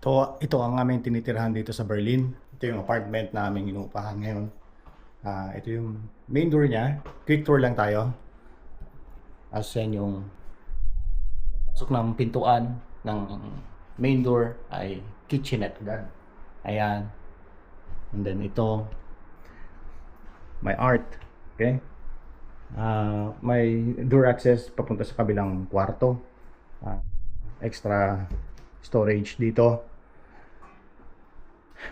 Ito ang aming tinitirahan dito sa Berlin. Ito yung apartment na aming inuupahan ngayon. Ito yung main door niya. Quick tour lang tayo. As yan yung pasok ng pintuan ng main door ay kitchenette agad. Ayan. And then ito, may art. Okay? May door access papunta sa kabilang kwarto. Extra storage dito.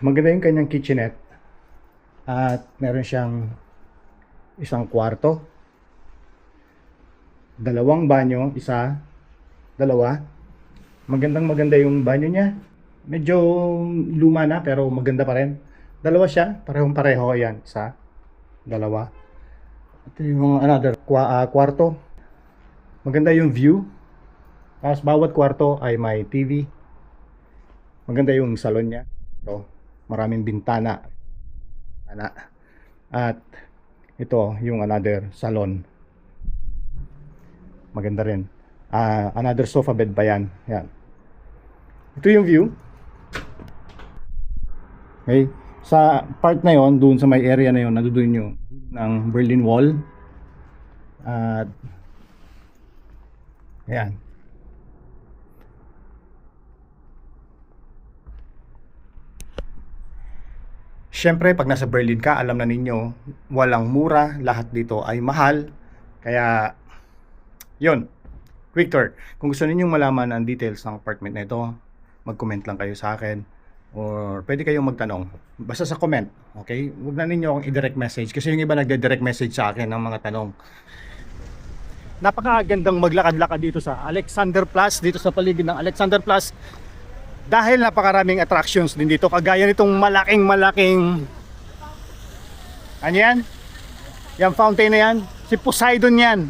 Maganda yung kanyang kitchenette. At meron siyang isang kwarto. Dalawang banyo. Isa, dalawa. Maganda yung banyo niya. Medyo luma na pero maganda pa rin. Dalawa siya. Parehong pareho. Ayan. Isa, dalawa. Ito yung another kwarto. Maganda yung view. Tapos bawat kwarto ay may TV. Maganda yung salon niya. Ito, maraming bintana. At ito yung another salon. Maganda rin. Another sofa bed pa yan. Yan. Ito yung view. Okay. Sa part na yon, doon sa may area na yon, nandoon yung ng Berlin Wall. At ayan. Siyempre, pag nasa Berlin ka, alam na ninyo, walang mura, lahat dito ay mahal. Kaya, yun, quick tour. Kung gusto ninyong malaman ang details ng apartment na ito, mag-comment lang kayo sa akin. Or pwede kayong magtanong. Basta sa comment, okay? Huwag na ninyo akong i-direct message kasi yung iba nagde-direct message sa akin ng mga tanong. Napakagandang maglakad-lakad dito sa Alexanderplatz, dito sa paligid ng Alexanderplatz. Dahil napakaraming attractions din dito, kagaya nitong malaking ano yan? Yung fountain na yan, si Poseidon yan.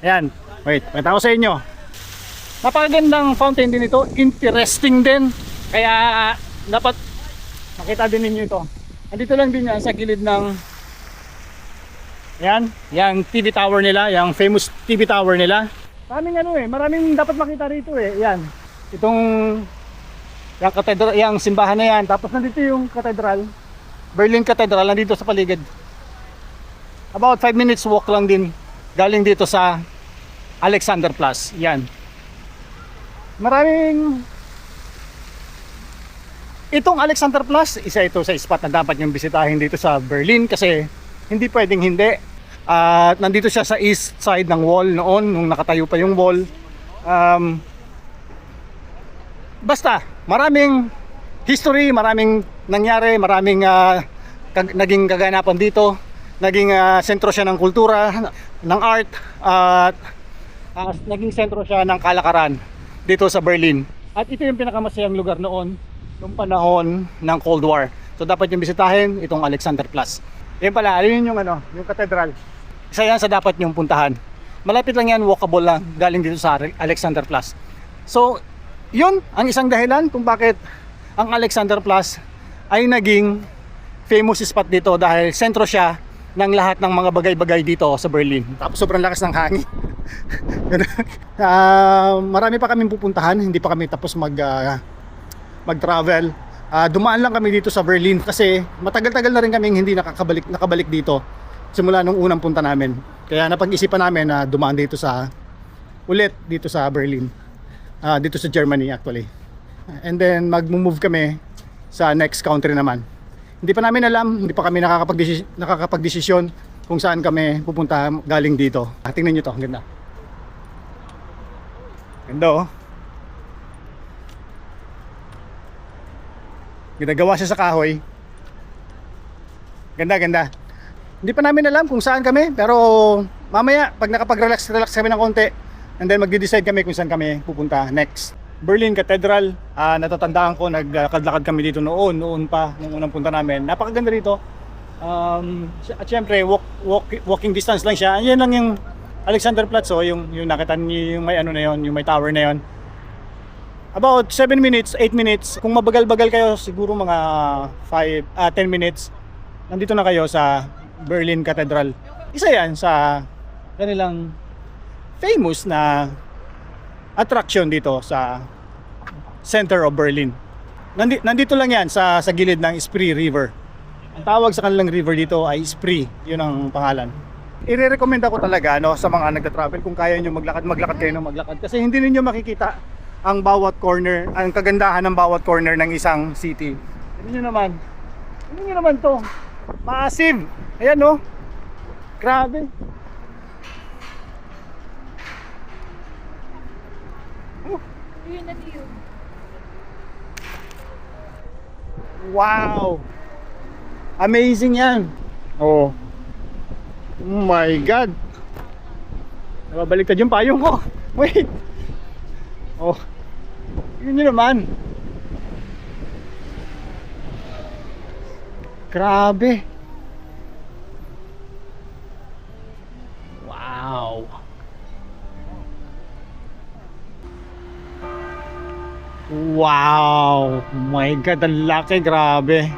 Ayan, wait, pakita ko sa inyo. Napakagandang fountain din ito, interesting din. Kaya dapat makita din ninyo ito. Andito lang din yan sa gilid ng yan, yung TV tower nila, yung famous TV tower nila. Maraming dapat makita rito eh. Yan, itong yung katedral, yung simbahan na yan. Tapos nandito yung katedral, Berlin Cathedral, nandito sa paligid. About 5 minutes walk lang din galing dito sa Alexanderplatz. Yan. Itong Alexanderplatz, isa ito sa spot na dapat yung bisitahin dito sa Berlin kasi hindi pwedeng hindi. Nandito siya sa east side ng wall noon, nung nakatayo pa yung wall. Basta, maraming history, maraming nangyari, maraming naging kaganapan dito. Naging sentro siya ng kultura, ng art, at naging sentro siya ng kalakaran dito sa Berlin. At ito yung pinakamasayang lugar noon, noong panahon ng Cold War. So dapat yung bisitahin, itong Alexanderplatz. Yan pala, yun yung yung katedral. Isa yan sa dapat yung puntahan. Malapit lang yan, walkable lang, galing dito sa Alexanderplatz. So, yun ang isang dahilan kung bakit ang Alexanderplatz ay naging famous spot dito dahil sentro siya ng lahat ng mga bagay-bagay dito sa Berlin. Tapos sobrang lakas ng hangin. Marami pa kaming pupuntahan, hindi pa kami tapos mag-travel. Dumaan lang kami dito sa Berlin kasi matagal-tagal na rin kaming hindi nakabalik dito simula nung unang punta namin. Kaya napag-isipan namin na dumaan dito ulit dito sa Berlin. Dito sa Germany actually. And then mag-move kami sa next country naman. Hindi pa namin alam, hindi pa kami nakakapag-desisyon kung saan kami pupunta galing dito. Tingnan nyo to, ang ganda. Ganda oh. Ginagawa siya sa kahoy. Ganda. Hindi pa namin alam kung saan kami, pero mamaya pag nakapag-relax kami ng konti, and then magde-decide kami kung saan kami pupunta next. Berlin Cathedral, natatandaan ko naglalakad kami dito noon pa nung unang punta namin. Napakaganda dito. At syempre walking distance lang siya. Yan lang yung Alexanderplatz, yung nakita niyo yung may na yon, yung may tower na yon. About 7 minutes, 8 minutes. Kung mabagal-bagal kayo, siguro mga 10 minutes. Nandito na kayo sa Berlin Cathedral. Isa yan sa kanilang famous na attraction dito sa center of Berlin. Nandito lang yan sa gilid ng Spree River. Ang tawag sa kanilang river dito ay Spree, yun ang pangalan. I-recommend ako talaga sa mga nagta-travel kung kaya nyo maglakad kayo ng maglakad. Kasi hindi ninyo makikita ang bawat corner, ang kagandahan ng bawat corner ng isang city. Tingnan nyo naman to. Massive. Ayan no. Grabe. Wow. Amazing yan. Oh my God. Nababaliktad yung payong ko. Wait. Oh. Yun yun naman. Grabe. Wow. Wow. My God, ang laki. Grabe.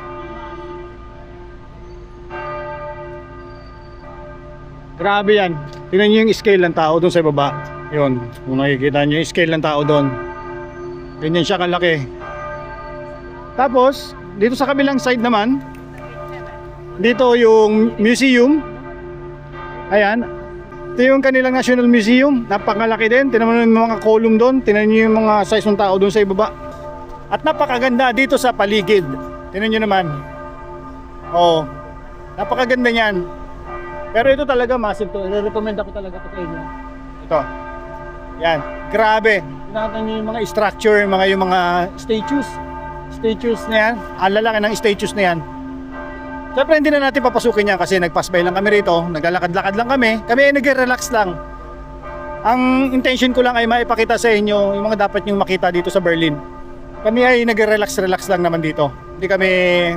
Grabe yan. Tingnan nyo yung scale ng tao doon sa baba. Yun, kung nakikita nyo yung scale ng tao doon. Ganyan siya kalaki. Tapos, dito sa kabilang side naman, dito yung museum. Ayan. Ito yung kanilang National Museum. Napakalaki din. Tingnan mo yung mga column doon. Tingnan nyo yung mga size ng tao doon sa ibaba. At napakaganda dito sa paligid. Tingnan nyo naman. Oh, napakaganda niyan. Pero ito talaga massive to. I-recommend ako talaga ito sa inyo. Ito. Yan. Grabe. Tinatan nyo yung mga structure, yung mga statues. Statues na yan. Ang lalaki ng statues na yan. Siyempre hindi na natin papasukin yan kasi nag-pass by lang kami rito. Naglalakad-lakad lang kami. Kami ay nag-relax lang. Ang intention ko lang ay maipakita sa inyo yung mga dapat nyo makita dito sa Berlin. Kami ay nag-relax lang naman dito. Hindi kami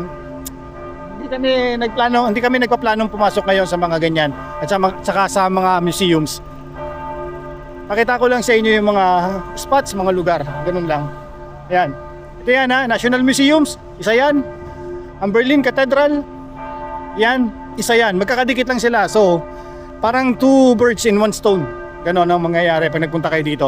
nagpaplanong pumasok ngayon sa mga ganyan at saka sa mga museums. Pakita ko lang sa inyo yung mga spots, mga lugar, ganun lang. Ayan. Ito yan National Museums, isa yan. Ang Berlin Cathedral, yan, isa yan. Magkakadikit lang sila. So, parang 2 birds in 1 stone. Ganun ang mangyayari pag nagpunta kayo dito.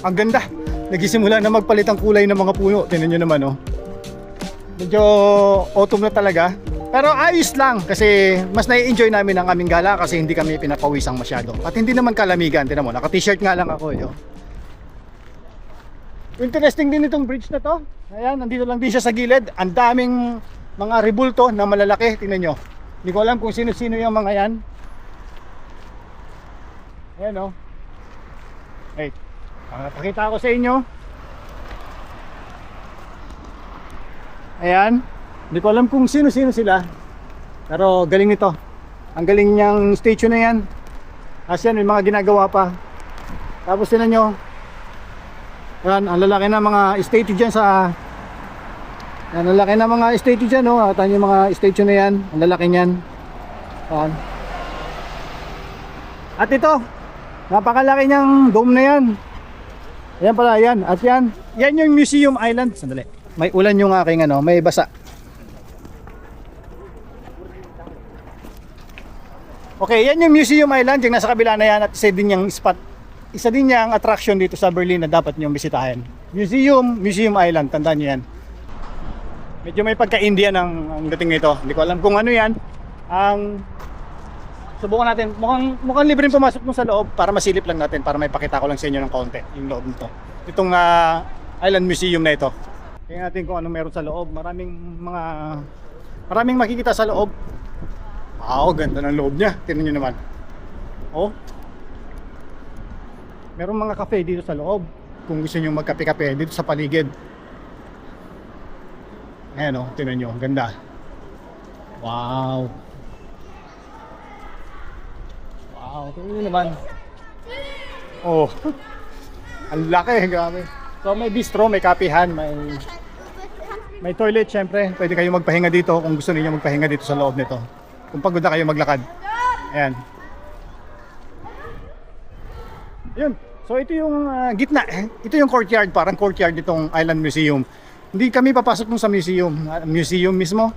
Ang ganda. Nagisimula na magpalit ang kulay ng mga puno. Tingnan nyo naman Medyo autumn na talaga. Pero ayos lang kasi mas nai-enjoy namin ang aming gala kasi hindi kami pinapawisang masyado. At hindi naman kalamigan. Tingnan mo, naka-t-shirt nga lang ako. Interesting din itong bridge na to. Ayan, nandito lang din siya sa gilid. Ang daming mga rebulto na malalaki. Tingnan nyo. Hindi ko alam kung sino-sino yung mga yan. Ayan Wait. Pakita ko sa inyo. Ayan. Hindi ko alam kung sino-sino sila. Pero galing nito. Ang galing niyang statue na yan. As yan, may mga ginagawa pa. Tapos tinan nyo. Ayan, ang lalaki na mga statue dyan sa... Ang lalaki na mga statue dyan At yung mga statue na yan. Ang lalaki niyan. Ayan. At ito. Napakalaki niyang dome na yan. Ayan pala, yan. At yan. Yan yung Museum Island. Sandali. May ulan yung aking may basa. Okay, yan yung Museum Island. Yung nasa kabila na yan. At isa din yung spot. Isa din yung attraction dito sa Berlin na dapat nyo bisitahin. Museum Island. Tandaan nyo yan. Medyo may pagka-Indian ang dating nito. Hindi ko alam kung ano yan. Subukan natin. Mukhang libreng pumasok mo sa loob para masilip lang natin, para may pakita ko lang sa inyo ng kaunti yung loob nito. Itong Island Museum na ito. Tingnan natin kung anong meron sa loob. Maraming makikita sa loob. Wow, ganda ng loob niya. Tingnan niyo naman. Oh. Merong mga cafe dito sa loob. Kung gusto niyo magkape-kape dito sa paligid. Ayan oh, tingnan niyo, ganda. Wow. Wow, tingnan niyo naman. Oh. Ang laki, grabe. So may bistro, may kapihan, may toilet syempre. Pwede kayo magpahinga dito kung gusto niyo magpahinga dito sa loob nito. Kung pagod na kayo maglakad. Ayan. Yun. So ito yung gitna. Ito yung courtyard, parang courtyard nitong Island Museum. Hindi kami papasok nung sa museum. Museum mismo.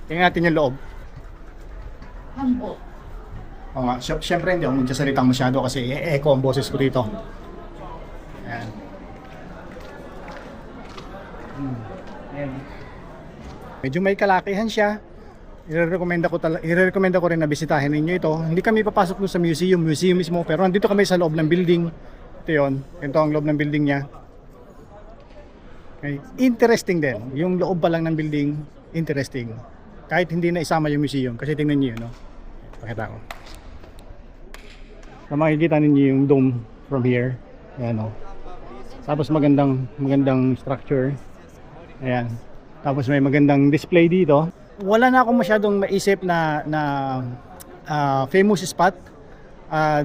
Tingnan natin yung loob. Oo nga, syempre hindi ako magsasalita masyado kasi echo ang boses ko dito. Ayan. Ayan. Medyo may kalakihan siya. I-recommenda ko rin na bisitahin ninyo ito. Hindi kami papasok doon sa museum mismo, pero nandito kami sa loob ng building. Ito yun. Ito ang loob ng building niya. Okay. Interesting din. Yung loob pa lang ng building, interesting. Kahit hindi na isama yung museum. Kasi tingnan niyo, no? Pakita ko. So, makikita ninyo yung dome from here. Ayan, no? Tapos magandang structure. Ayan. Tapos may magandang display dito. Wala na akong masyadong maisip na famous spot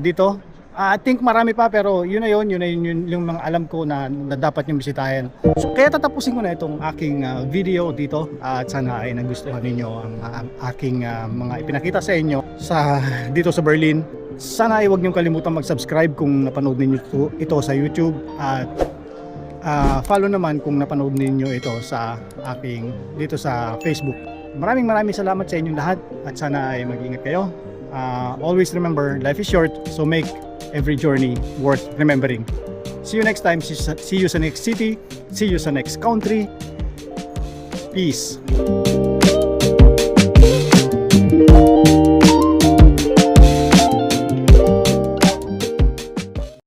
dito. I think marami pa pero yun yung mga alam ko na dapat yung bisitahin. So kaya tatapusin ko na itong aking video dito at sana ay nagustuhan ninyo ang aking mga ipinakita sa inyo dito sa Berlin. Sana ay huwag niyong kalimutan mag-subscribe kung napanood ninyo ito sa YouTube at follow naman kung napanood ninyo ito sa dito sa Facebook. Maraming salamat sa inyong lahat at sana ay mag-ingat kayo. Always remember, life is short, so make every journey worth remembering. See you next time. See you sa next city. See you sa next country. Peace.